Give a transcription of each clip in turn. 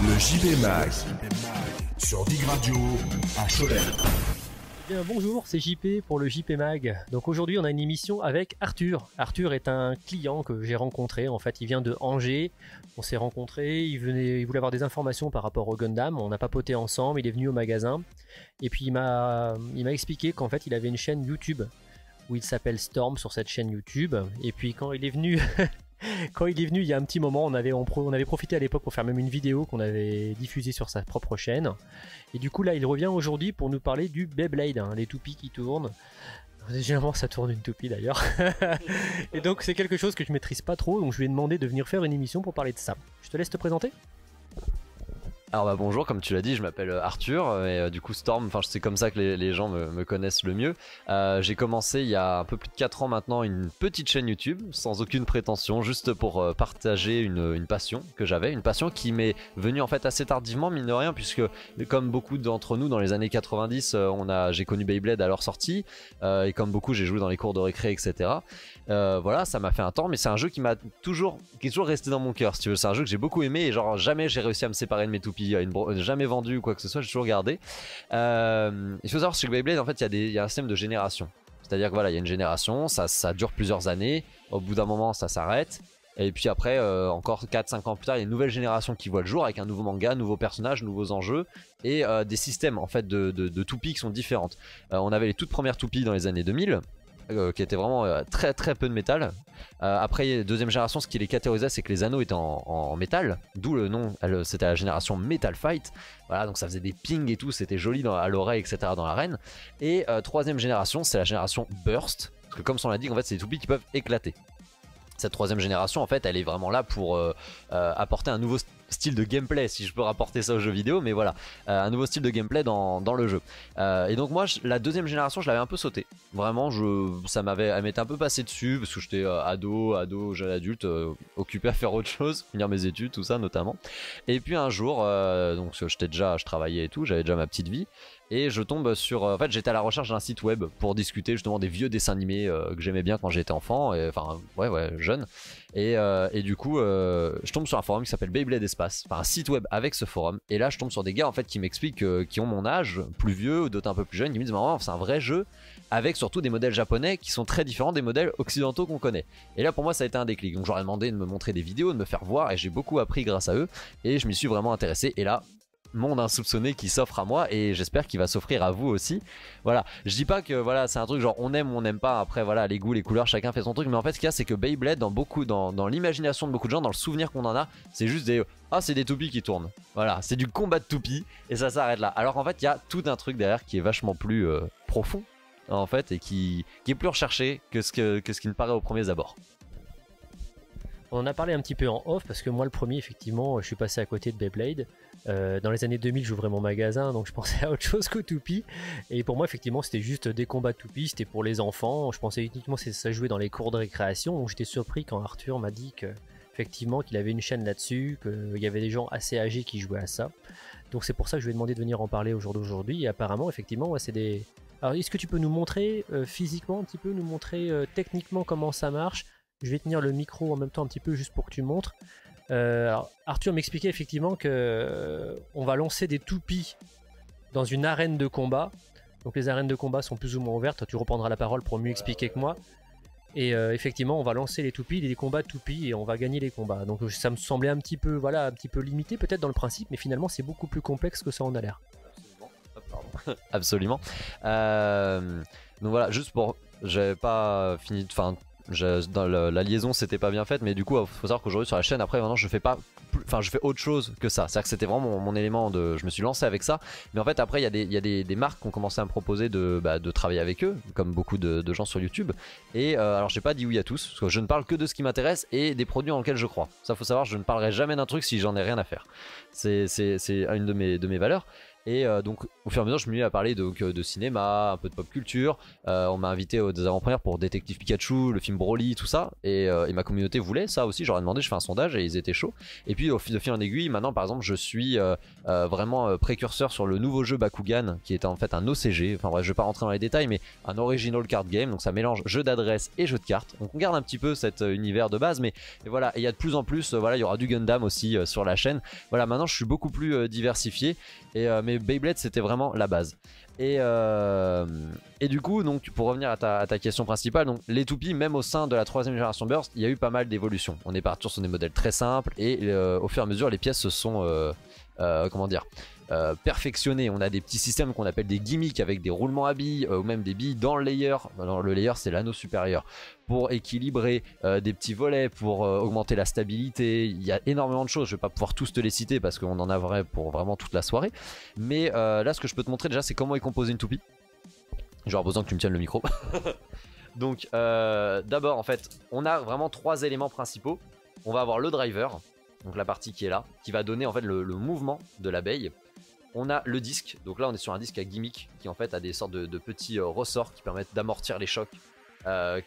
Le JP Mag sur Dig Radio à Cholet. Bien, bonjour, c'est JP pour le JP Mag. Donc aujourd'hui on a une émission avec Arthur. Arthur est un client que j'ai rencontré, en fait il vient de Angers. On s'est rencontrés, il voulait avoir des informations par rapport au Gundam, on a papoté ensemble, il est venu au magasin. Et puis il m'a expliqué qu'en fait il avait une chaîne YouTube où il s'appelle Storm sur cette chaîne YouTube. Et puis quand il est venu... Quand il est venu il y a un petit moment, on avait profité à l'époque pour faire même une vidéo qu'on avait diffusée sur sa propre chaîne. Et du coup là il revient aujourd'hui pour nous parler du Beyblade, hein, les toupies qui tournent. Généralement ça tourne une toupie d'ailleurs. Et donc c'est quelque chose que je maîtrise pas trop, donc je lui ai demandé de venir faire une émission pour parler de ça. Je te laisse te présenter. Alors bah bonjour, comme tu l'as dit, je m'appelle Arthur et du coup Storm, enfin c'est comme ça que les gens me connaissent le mieux. J'ai commencé il y a un peu plus de 4 ans maintenant une petite chaîne YouTube sans aucune prétention, juste pour partager une passion que j'avais, une passion qui m'est venue en fait assez tardivement mine de rien, puisque comme beaucoup d'entre nous dans les années 90 j'ai connu Beyblade à leur sortie et comme beaucoup j'ai joué dans les cours de récré, etc. Voilà, ça m'a fait un temps, mais c'est un jeu qui est toujours resté dans mon cœur si tu veux. C'est un jeu que j'ai beaucoup aimé et genre jamais j'ai réussi à me séparer de mes toupies, jamais vendu ou quoi que ce soit, j'ai toujours gardé. Il faut savoir que chez Beyblade en fait il y a un système de génération, c'est-à-dire que voilà, il y a une génération, ça dure plusieurs années, au bout d'un moment ça s'arrête. Et puis après, encore 4-5 ans plus tard, il y a une nouvelle génération qui voit le jour avec un nouveau manga, nouveaux personnages, nouveaux enjeux et des systèmes en fait de toupies qui sont différentes. On avait les toutes premières toupies dans les années 2000. Qui était vraiment très peu de métal. Après deuxième génération, ce qui les catégorisait, c'est que les anneaux étaient en métal, d'où le nom, c'était la génération Metal Fight. Voilà, donc ça faisait des pings et tout, c'était joli à l'oreille, etc. dans l'arène. Et troisième génération, c'est la génération Burst, parce que comme son l'indique, en fait c'est des toupies qui peuvent éclater. Cette troisième génération en fait elle est vraiment là pour apporter un nouveau style de gameplay, si je peux rapporter ça aux jeux vidéo, mais voilà, un nouveau style de gameplay dans le jeu. Et donc moi la deuxième génération je l'avais un peu sauté, vraiment elle m'était un peu passée dessus parce que j'étais ado, jeune adulte, occupé à faire autre chose, finir mes études, tout ça notamment. Et puis un jour, donc je travaillais et tout, j'avais déjà ma petite vie. Et je tombe sur... en fait j'étais à la recherche d'un site web pour discuter justement des vieux dessins animés que j'aimais bien quand j'étais enfant, enfin ouais jeune. Et du coup je tombe sur un forum qui s'appelle Beyblade Espace, enfin un site web avec ce forum. Et là je tombe sur des gars en fait qui m'expliquent, qui ont mon âge, plus vieux ou d'autres un peu plus jeunes, qui me disent vraiment c'est un vrai jeu avec surtout des modèles japonais qui sont très différents des modèles occidentaux qu'on connaît. Et là pour moi ça a été un déclic, donc j'aurais demandé de me montrer des vidéos, de me faire voir, et j'ai beaucoup appris grâce à eux. Et je m'y suis vraiment intéressé, et là monde insoupçonné qui s'offre à moi, et j'espère qu'il va s'offrir à vous aussi. Voilà, je dis pas que voilà c'est un truc genre on aime ou on n'aime pas, après voilà les goûts, les couleurs, chacun fait son truc, mais en fait ce qu'il y a c'est que Beyblade dans l'imagination de beaucoup de gens, dans le souvenir qu'on en a, c'est juste c'est des toupies qui tournent. Voilà, c'est du combat de toupies et ça s'arrête là. Alors qu'en fait il y a tout un truc derrière qui est vachement plus profond en fait, et qui est plus recherché que ce qui ne paraît au premier abord. On en a parlé un petit peu en off parce que moi le premier effectivement je suis passé à côté de Beyblade. Dans les années 2000 j'ouvrais mon magasin, donc je pensais à autre chose qu'aux toupies. Et pour moi effectivement c'était juste des combats de toupies, c'était pour les enfants. Je pensais uniquement que ça jouait dans les cours de récréation. Donc j'étais surpris quand Arthur m'a dit effectivement qu'il avait une chaîne là-dessus, qu'il y avait des gens assez âgés qui jouaient à ça. Donc c'est pour ça que je lui ai demandé de venir en parler au jour d'aujourd'hui. Et apparemment effectivement ouais, c'est des... Alors est-ce que tu peux nous montrer physiquement un petit peu, nous montrer techniquement comment ça marche? Je vais tenir le micro en même temps un petit peu juste pour que tu montres. Alors Arthur m'expliquait effectivement que on va lancer des toupies dans une arène de combat. Donc les arènes de combat sont plus ou moins ouvertes. Tu reprendras la parole pour mieux expliquer que moi. Et effectivement on va lancer les toupies, des combats de toupies, et on va gagner les combats. Donc ça me semblait un petit peu limité peut-être dans le principe, mais finalement c'est beaucoup plus complexe que ça en a l'air. Absolument. Donc voilà, juste pour... J'avais pas fini... Enfin, dans la liaison c'était pas bien faite, mais du coup il faut savoir qu'aujourd'hui sur la chaîne après maintenant je fais pas je fais autre chose que ça, c'est à dire que c'était vraiment mon élément je me suis lancé avec ça, mais en fait après il y a des marques qui ont commencé à me proposer de travailler avec eux, comme beaucoup de gens sur YouTube, et alors j'ai pas dit oui à tous parce que je ne parle que de ce qui m'intéresse et des produits dans lesquels je crois. Ça faut savoir, je ne parlerai jamais d'un truc si j'en ai rien à faire, c'est une de mes valeurs. Et donc au fur et à mesure je me suis mis à parler de cinéma, un peu de pop culture. On m'a invité aux avant-premières pour Détective Pikachu, le film Broly, tout ça. Et ma communauté voulait ça aussi, j'aurais demandé, je fais un sondage et ils étaient chauds. Et puis au fil en aiguille, maintenant par exemple je suis vraiment précurseur sur le nouveau jeu Bakugan qui est en fait un OCG. Enfin bref, je vais pas rentrer dans les détails, mais un original card game. Donc ça mélange jeu d'adresse et jeu de cartes. Donc on garde un petit peu cet univers de base, mais voilà, et il y a de plus en plus, voilà, il y aura du Gundam aussi sur la chaîne. Voilà, maintenant je suis beaucoup plus diversifié. Et mais Beyblade c'était vraiment la base. Et du coup, donc pour revenir à ta question principale, donc les toupies, même au sein de la 3ème génération Burst, il y a eu pas mal d'évolutions. On est parti sur des modèles très simples et au fur et à mesure, les pièces se sont comment dire, perfectionnées. On a des petits systèmes qu'on appelle des gimmicks avec des roulements à billes ou même des billes dans le layer. Alors le layer c'est l'anneau supérieur pour équilibrer, des petits volets pour augmenter la stabilité. Il y a énormément de choses, je vais pas pouvoir tous te les citer parce qu'on en a vrai pour vraiment toute la soirée. Mais là ce que je peux te montrer déjà c'est comment est composée une toupie. J'aurais besoin que tu me tiennes le micro. Donc d'abord en fait on a vraiment 3 éléments principaux. On va avoir le driver, donc la partie qui est là, qui va donner en fait le mouvement de l'abeille. On a le disque, donc là on est sur un disque à gimmick qui en fait a des sortes de petits ressorts qui permettent d'amortir les chocs,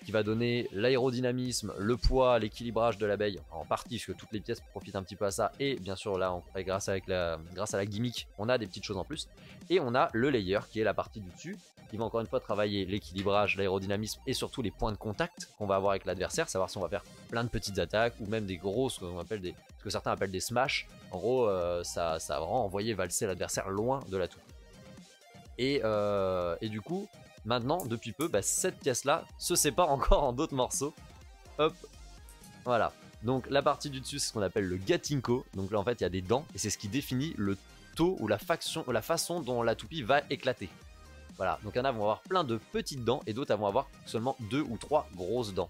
qui va donner l'aérodynamisme, le poids, l'équilibrage de l'abeille en partie, puisque toutes les pièces profitent un petit peu à ça. Et bien sûr là, grâce à la gimmick, on a des petites choses en plus. Et on a le layer qui est la partie du dessus, qui va encore une fois travailler l'équilibrage, l'aérodynamisme et surtout les points de contact qu'on va avoir avec l'adversaire, savoir si on va faire plein de petites attaques ou même des gros, ce que certains appellent des smash. En gros, ça va vraiment envoyer valser l'adversaire loin de la toupe. Et du coup, maintenant, depuis peu, cette pièce-là se sépare encore en d'autres morceaux. Hop, voilà. Donc la partie du dessus, c'est ce qu'on appelle le gatinko. Donc là, en fait, il y a des dents et c'est ce qui définit le taux ou la façon dont la toupie va éclater. Voilà, donc il y en a vont avoir plein de petites dents et d'autres vont avoir seulement 2 ou 3 grosses dents.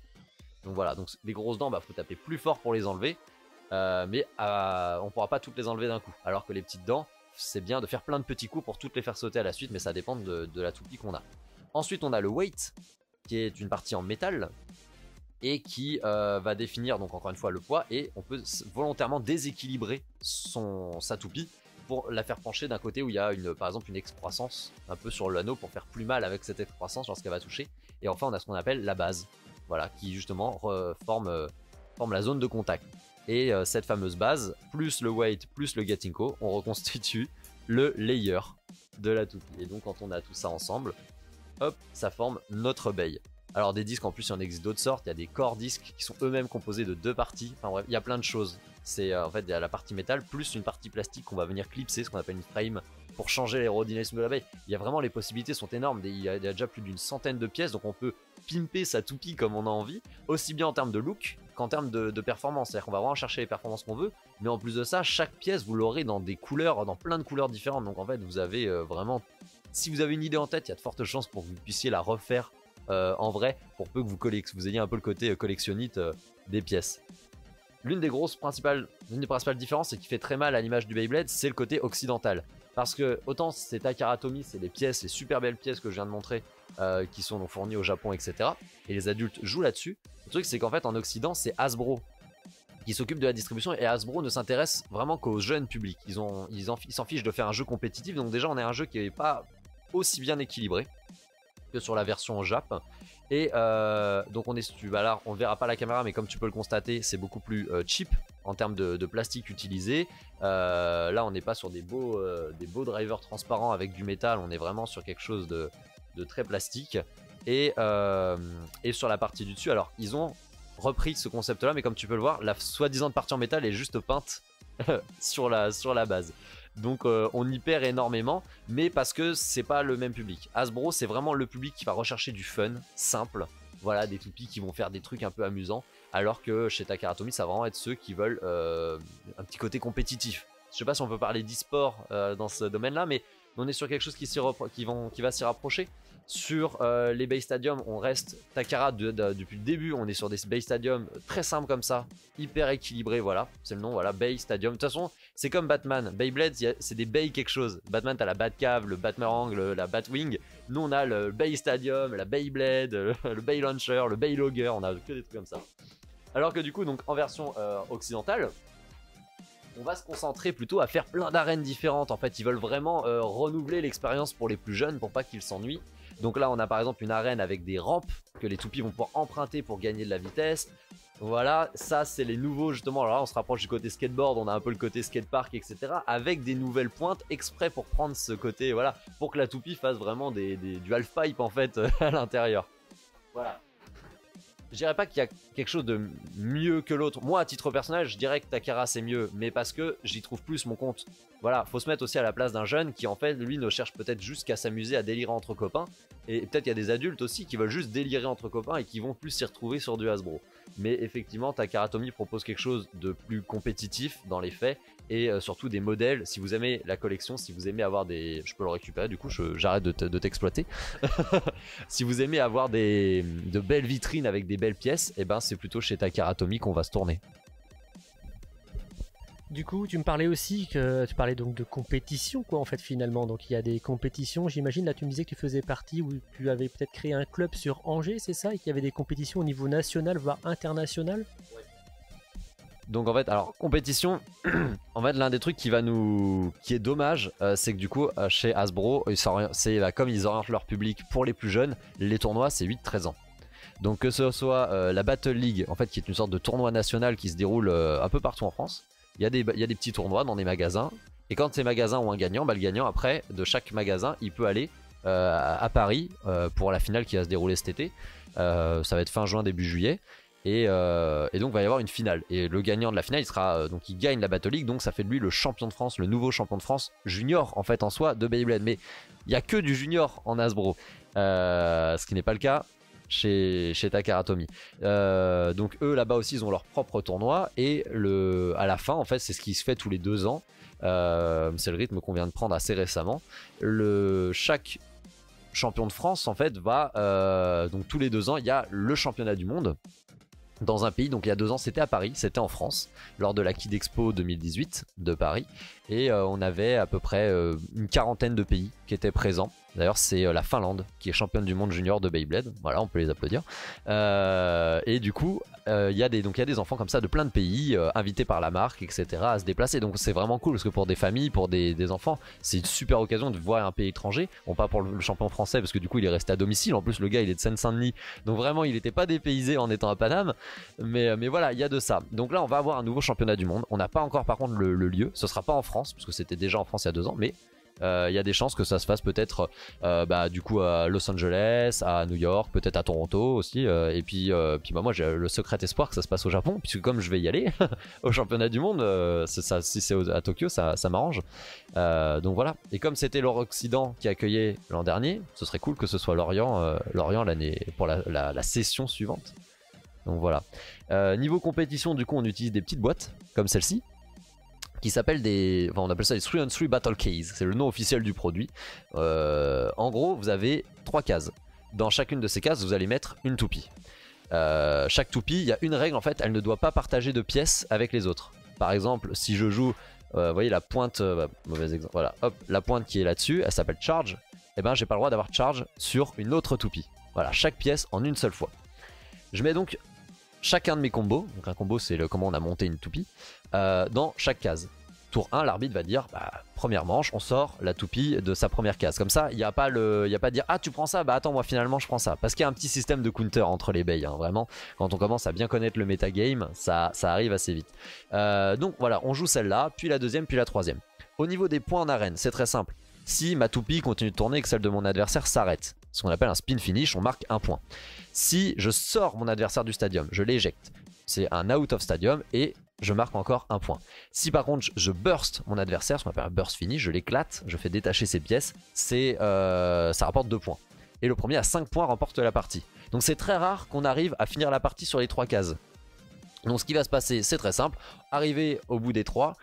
Donc voilà, donc les grosses dents, faut taper plus fort pour les enlever, mais on pourra pas toutes les enlever d'un coup. Alors que les petites dents, c'est bien de faire plein de petits coups pour toutes les faire sauter à la suite, mais ça dépend de la toupie qu'on a. Ensuite, on a le weight, qui est une partie en métal et qui va définir donc encore une fois le poids, et on peut volontairement déséquilibrer sa toupie pour la faire pencher d'un côté où il y a par exemple une excroissance un peu sur l'anneau pour faire plus mal avec cette excroissance lorsqu'elle va toucher. Et enfin on a ce qu'on appelle la base, voilà, qui justement forme la zone de contact. Et cette fameuse base, plus le weight, plus le gatinko, on reconstitue le layer de la toupie. Et donc quand on a tout ça ensemble, hop, ça forme notre bail. Alors des disques en plus il y en existe d'autres sortes, il y a des corps disques qui sont eux-mêmes composés de 2 parties, enfin bref, il y a plein de choses. C'est en fait il y a la partie métal plus une partie plastique qu'on va venir clipser, ce qu'on appelle une frame, pour changer l'aérodynamisme de l'abeille. Il y a vraiment, les possibilités sont énormes, il y a déjà plus d'une centaine de pièces, donc on peut pimper sa toupie comme on a envie, aussi bien en termes de look qu'en termes de performance. C'est-à-dire qu'on va vraiment chercher les performances qu'on veut, mais en plus de ça, chaque pièce vous l'aurez dans des couleurs, dans plein de couleurs différentes. Donc en fait vous avez vraiment, si vous avez une idée en tête, il y a de fortes chances pour que vous puissiez la refaire en vrai, pour peu que vous ayez un peu le côté collectionnite des pièces. L'une des principales différences et qui fait très mal à l'image du Beyblade, c'est le côté occidental. Parce que autant c'est Takara Tomy, c'est les super belles pièces que je viens de montrer, qui sont donc fournies au Japon, etc. Et les adultes jouent là-dessus. Le truc c'est qu'en fait en Occident c'est Hasbro qui s'occupe de la distribution, et Hasbro ne s'intéresse vraiment qu'aux jeunes publics. Ils s'en fichent de faire un jeu compétitif, donc déjà on a un jeu qui n'est pas aussi bien équilibré que sur la version au Jap. Et donc on le verra pas à la caméra, mais comme tu peux le constater, c'est beaucoup plus cheap en termes de plastique utilisé. Là on n'est pas sur des beaux drivers transparents avec du métal, on est vraiment sur quelque chose de très plastique. Et sur la partie du dessus, alors ils ont repris ce concept là, mais comme tu peux le voir, la soi-disant partie en métal est juste peinte sur la base. Donc on y perd énormément, mais parce que c'est pas le même public. Hasbro c'est vraiment le public qui va rechercher du fun, simple, voilà, des toupies qui vont faire des trucs un peu amusants, alors que chez Takara Tomy ça va vraiment être ceux qui veulent un petit côté compétitif. Je sais pas si on peut parler d'e-sport dans ce domaine là, mais on est sur quelque chose qui va s'y rapprocher. Sur les Bay Stadium, on reste Takara depuis le début, on est sur des Bay Stadium très simples comme ça, hyper équilibrés, voilà, c'est le nom, voilà, Bay Stadium. De toute façon, c'est comme Batman, Beyblade, c'est des Bay quelque chose. Batman, t'as la Batcave, le Batmerang, la Batwing. Nous, on a le Bay Stadium, la Beyblade, le Bay Launcher, le Bay Logger, on a que des trucs comme ça. Alors que du coup, donc en version occidentale, on va se concentrer plutôt à faire plein d'arènes différentes. En fait, ils veulent vraiment renouveler l'expérience pour les plus jeunes pour pas qu'ils s'ennuient. Donc là, on a par exemple une arène avec des rampes que les toupies vont pouvoir emprunter pour gagner de la vitesse. Voilà, ça c'est les nouveaux justement. Alors là, on se rapproche du côté skateboard, on a un peu le côté skatepark, etc. Avec des nouvelles pointes exprès pour prendre ce côté, voilà, pour que la toupie fasse vraiment du half-pipe en fait à l'intérieur. Voilà. Je dirais pas qu'il y a quelque chose de mieux que l'autre. Moi, à titre personnel, je dirais que Takara c'est mieux, mais parce que j'y trouve plus mon compte. Voilà, faut se mettre aussi à la place d'un jeune qui en fait, lui, ne cherche peut-être juste qu'à s'amuser, à délirer entre copains. Et peut-être qu'il y a des adultes aussi qui veulent juste délirer entre copains et qui vont plus s'y retrouver sur du Hasbro. Mais effectivement, Takara Tomy propose quelque chose de plus compétitif dans les faits et surtout des modèles. Si vous aimez la collection, si vous aimez avoir des... Je peux le récupérer, du coup, j'arrête de t'exploiter. Si vous aimez avoir de belles vitrines avec des belles pièces, et ben c'est plutôt chez Takara Tomy qu'on va se tourner. Du coup, tu me parlais aussi que tu parlais donc de compétition, quoi, en fait, finalement. Donc, il y a des compétitions. J'imagine, là, tu me disais que tu faisais partie ou tu avais peut-être créé un club sur Angers, c'est ça? Et qu'il y avait des compétitions au niveau national, voire international? Ouais. Donc, en fait, alors, compétition, en fait, l'un des trucs qui est dommage, c'est que du coup, chez Hasbro, comme ils orientent leur public pour les plus jeunes, les tournois, c'est 8-13 ans. Donc, que ce soit la Battle League, en fait, qui est une sorte de tournoi national qui se déroule un peu partout en France. Il y a des petits tournois dans des magasins. Et quand ces magasins ont un gagnant, le gagnant après de chaque magasin, il peut aller à Paris pour la finale qui va se dérouler cet été. Ça va être fin juin, début juillet. Et donc il va y avoir une finale. Et le gagnant de la finale, il gagne la Battle League. Donc ça fait de lui le champion de France, le nouveau champion de France junior en fait en soi de Beyblade. Mais il n'y a que du junior en Hasbro. Ce qui n'est pas le cas chez Takara Tomy. Donc eux là-bas aussi ils ont leur propre tournoi et à la fin en fait c'est ce qui se fait tous les 2 ans. C'est le rythme qu'on vient de prendre assez récemment. Chaque champion de France en fait va donc tous les 2 ans il y a le championnat du monde dans un pays. Donc il y a 2 ans c'était à Paris, c'était en France lors de la Kid Expo 2018 de Paris et on avait à peu près une quarantaine de pays qui étaient présents. D'ailleurs c'est la Finlande qui est championne du monde junior de Beyblade, voilà on peut les applaudir. Et du coup il y a des enfants comme ça de plein de pays invités par la marque etc à se déplacer. Donc c'est vraiment cool parce que pour des familles, pour des enfants c'est une super occasion de voir un pays étranger. Bon pas pour le champion français parce que du coup il est resté à domicile, en plus le gars il est de Seine-Saint-Denis donc vraiment il n'était pas dépaysé en étant à Paname. Mais voilà il y a de ça. Donc là on va avoir un nouveau championnat du monde. On n'a pas encore par contre le lieu, ce sera pas en France parce que c'était déjà en France il y a 2 ans, mais il y a des chances que ça se fasse peut-être du coup à Los Angeles, à New York, peut-être à Toronto aussi. Et puis moi j'ai le secret espoir que ça se passe au Japon, puisque comme je vais y aller au championnat du monde, si c'est à Tokyo, ça m'arrange. Donc voilà. Et comme c'était l'Occident qui accueillait l'an dernier, ce serait cool que ce soit l'Orient l'année pour la session suivante. Donc voilà. Niveau compétition, du coup, on utilise des petites boîtes comme celle-ci, qui s'appellent on appelle ça des 3-on-3 Battle Case, c'est le nom officiel du produit. En gros, vous avez 3 cases. Dans chacune de ces cases, vous allez mettre une toupie. Chaque toupie, il y a une règle en fait, elle ne doit pas partager de pièces avec les autres. Par exemple, si je joue, vous voyez la pointe, mauvais exemple, voilà, hop, la pointe qui est là-dessus, elle s'appelle Charge, et ben j'ai pas le droit d'avoir Charge sur une autre toupie. Voilà, chaque pièce en une seule fois. Je mets donc chacun de mes combos, donc un combo c'est comment on a monté une toupie, dans chaque case. Tour 1, l'arbitre va dire première manche, on sort la toupie de sa première case. Comme ça, il n'y a pas de dire ah tu prends ça, attends moi finalement je prends ça. Parce qu'il y a un petit système de counter entre les bays, hein, vraiment. Quand on commence à bien connaître le metagame, ça arrive assez vite. Donc voilà, on joue celle-là, puis la deuxième, puis la troisième. Au niveau des points en arène, c'est très simple. Si ma toupie continue de tourner et que celle de mon adversaire s'arrête, ce qu'on appelle un spin finish, on marque un point. Si je sors mon adversaire du stadium, je l'éjecte, c'est un out of stadium et je marque encore un point. Si par contre je burst mon adversaire, ce qu'on appelle un burst finish, je l'éclate, je fais détacher ses pièces, ça rapporte 2 points. Et le premier à 5 points remporte la partie. Donc c'est très rare qu'on arrive à finir la partie sur les 3 cases. Donc ce qui va se passer, c'est très simple. Arriver au bout des 3,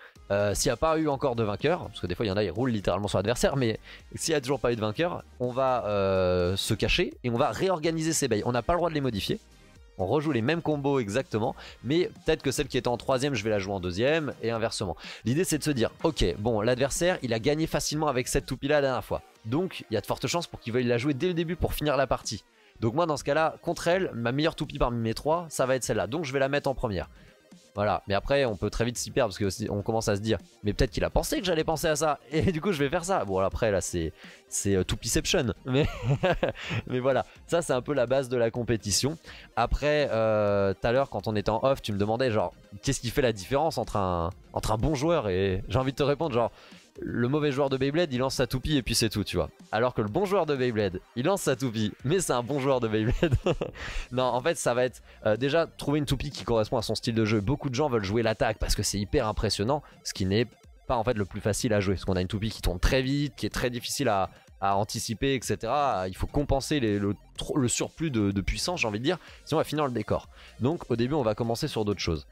s'il n'y a pas eu encore de vainqueur, parce que des fois il y en a ils roulent littéralement sur l'adversaire, mais s'il n'y a toujours pas eu de vainqueur, on va se cacher et on va réorganiser ces bails. On n'a pas le droit de les modifier. On rejoue les mêmes combos exactement, mais peut-être que celle qui était en troisième, je vais la jouer en deuxième et inversement. L'idée c'est de se dire, ok, bon, l'adversaire il a gagné facilement avec cette toupie là la dernière fois. Donc il y a de fortes chances pour qu'il veuille la jouer dès le début pour finir la partie. Donc moi dans ce cas là, contre elle, ma meilleure toupie parmi mes 3, ça va être celle-là. Donc je vais la mettre en première. Voilà, mais après on peut très vite s'y perdre parce que aussi, on commence à se dire mais peut-être qu'il a pensé que j'allais penser à ça et du coup je vais faire ça. Bon après là c'est Toupieception mais mais voilà, ça c'est un peu la base de la compétition. Après tout à l'heure quand on était en off tu me demandais genre qu'est-ce qui fait la différence entre un bon joueur et j'ai envie de te répondre genre le mauvais joueur de Beyblade il lance sa toupie et puis c'est tout tu vois. Alors que le bon joueur de Beyblade il lance sa toupie mais c'est un bon joueur de Beyblade. Non en fait ça va être déjà trouver une toupie qui correspond à son style de jeu. Beaucoup de gens veulent jouer l'attaque parce que c'est hyper impressionnant, ce qui n'est pas en fait le plus facile à jouer parce qu'on a une toupie qui tourne très vite, qui est très difficile à anticiper etc. Il faut compenser le surplus de puissance j'ai envie de dire, sinon on va finir le décor. Donc au début on va commencer sur d'autres choses.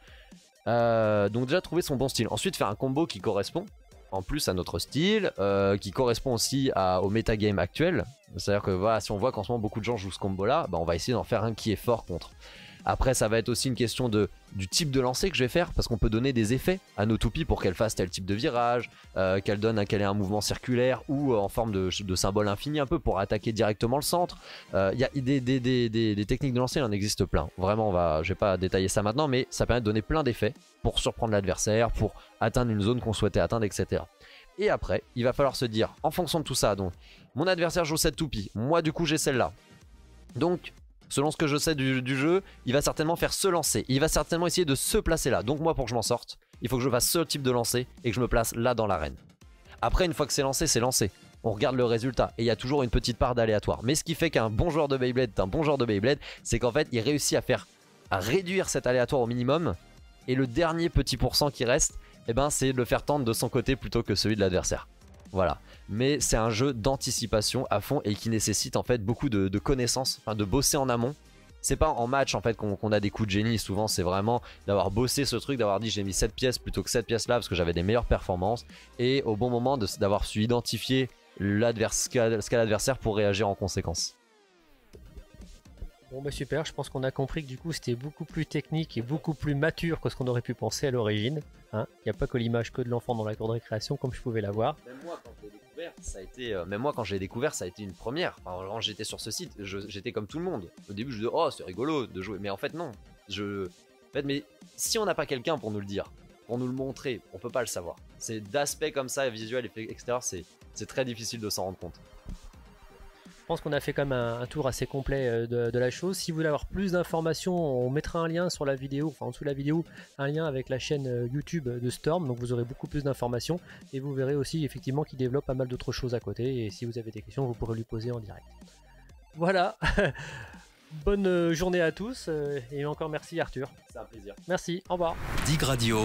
Donc déjà trouver son bon style, ensuite faire un combo qui correspond en plus à notre style, qui correspond aussi au metagame actuel. C'est à dire que voilà, si on voit qu'en ce moment beaucoup de gens jouent ce combo là, bah, on va ait d'en faire un qui est fort contre. Après ça va être aussi une question du type de lancer que je vais faire, parce qu'on peut donner des effets à nos toupies pour qu'elles fassent tel type de virage, qu'elle ait un mouvement circulaire ou en forme de symbole infini un peu pour attaquer directement le centre. Il y a des techniques de lancer, il en existe plein. Vraiment je vais pas détailler ça maintenant, mais ça permet de donner plein d'effets pour surprendre l'adversaire, pour atteindre une zone qu'on souhaitait atteindre, etc. Et après, il va falloir se dire, en fonction de tout ça, donc mon adversaire joue cette toupie, moi du coup j'ai celle-là. Donc selon ce que je sais du jeu, il va certainement faire ce lancer. Il va certainement essayer de se placer là. Donc moi, pour que je m'en sorte, il faut que je fasse ce type de lancer et que je me place là dans l'arène. Après, une fois que c'est lancé, c'est lancé. On regarde le résultat et il y a toujours une petite part d'aléatoire. Mais ce qui fait qu'un bon joueur de Beyblade est un bon joueur de Beyblade, c'est qu'en fait, il réussit à réduire cet aléatoire au minimum. Et le dernier petit pourcent qui reste, eh ben, c'est de le faire tendre de son côté plutôt que celui de l'adversaire. Voilà, mais c'est un jeu d'anticipation à fond et qui nécessite en fait beaucoup de connaissances, enfin de bosser en amont. C'est pas en match en fait qu'on a des coups de génie, souvent c'est vraiment d'avoir bossé ce truc, d'avoir dit j'ai mis cette pièce plutôt que cette pièce là parce que j'avais des meilleures performances et au bon moment d'avoir su identifier ce qu'a l'adversaire pour réagir en conséquence. Bon bah super, je pense qu'on a compris que du coup c'était beaucoup plus technique et beaucoup plus mature que ce qu'on aurait pu penser à l'origine. Hein, il n'y a pas que l'image que de l'enfant dans la cour de récréation comme je pouvais l'avoir. Même moi quand j'ai découvert, ça a été une première. Enfin, quand j'étais sur ce site, j'étais comme tout le monde. Au début je disais oh c'est rigolo de jouer, mais en fait non. Mais si on n'a pas quelqu'un pour nous le dire, pour nous le montrer, on peut pas le savoir. C'est d'aspects comme ça, visuel, effets extérieurs, c'est très difficile de s'en rendre compte. Je pense qu'on a fait quand même un tour assez complet de la chose. Si vous voulez avoir plus d'informations, on mettra un lien sur la vidéo, enfin en dessous de la vidéo, un lien avec la chaîne YouTube de Storm, donc vous aurez beaucoup plus d'informations et vous verrez aussi effectivement qu'il développe pas mal d'autres choses à côté et si vous avez des questions, vous pourrez lui poser en direct. Voilà, bonne journée à tous et encore merci Arthur. C'est un plaisir. Merci, au revoir. Dig Radio.